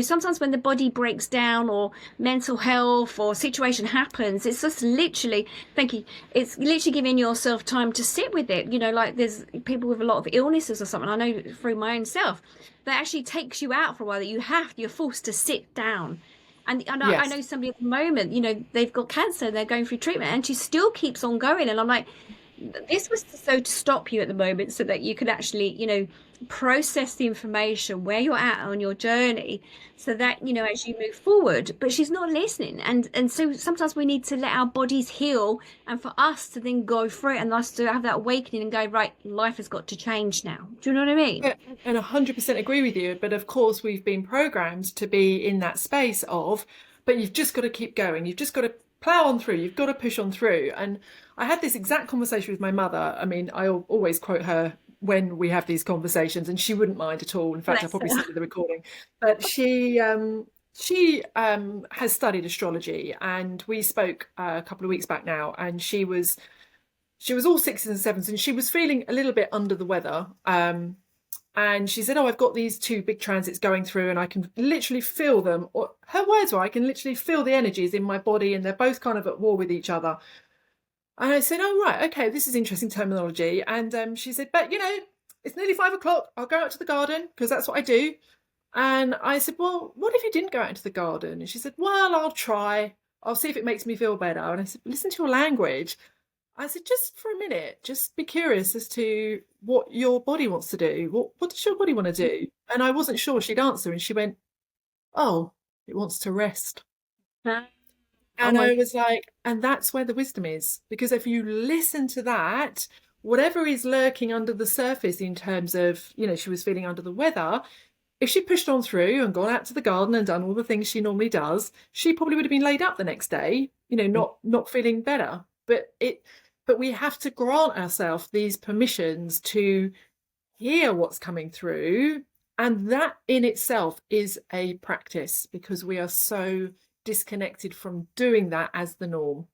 sometimes when the body breaks down or mental health or situation happens, it's just literally, thank you, it's literally giving yourself time to sit with it. Like there's people with a lot of illnesses or something. I know through my own self, that actually takes you out for a while, that you're forced to sit down. And I Yes. know somebody at the moment, they've got cancer, they're going through treatment, and she still keeps on going. And I'm like, this was so to stop you at the moment so that you could actually, process the information where you're at on your journey so that, as you move forward. But she's not listening. And so sometimes we need to let our bodies heal and for us to then go through it and us to have that awakening and go, right, life has got to change now. Do you know what I mean? Yeah, and 100% agree with you. But of course, we've been programmed to be in that space of, but you've just got to keep going. You've just got to plow on through. You've got to push on through. And I had this exact conversation with my mother. I mean, I always quote her when we have these conversations, and she wouldn't mind at all. In fact, I'll Bless probably her. send her the recording. But she has studied astrology, and we spoke a couple of weeks back now, and she was all sixes and sevens, and she was feeling a little bit under the weather. And she said, "Oh, I've got these two big transits going through, and I can literally feel them." Or her words were, "I can literally feel the energies in my body, and they're both kind of at war with each other." And I said, "Oh, right, okay, this is interesting terminology." And she said, "But it's nearly 5 o'clock. I'll go out to the garden because that's what I do." And I said, "Well, what if you didn't go out into the garden?" And she said, "Well, I'll try. I'll see if it makes me feel better." And I said, "Listen to your language." I said, "Just for a minute, just be curious as to what your body wants to do. What does your body want to do?" And I wasn't sure she'd answer. And she went, "Oh, it wants to rest." Oh And my. I was like, and that's where the wisdom is. Because if you listen to that, whatever is lurking under the surface in terms of, she was feeling under the weather, if she pushed on through and gone out to the garden and done all the things she normally does, she probably would have been laid up the next day, not feeling better. But we have to grant ourselves these permissions to hear what's coming through. And that in itself is a practice because we are so disconnected from doing that as the norm.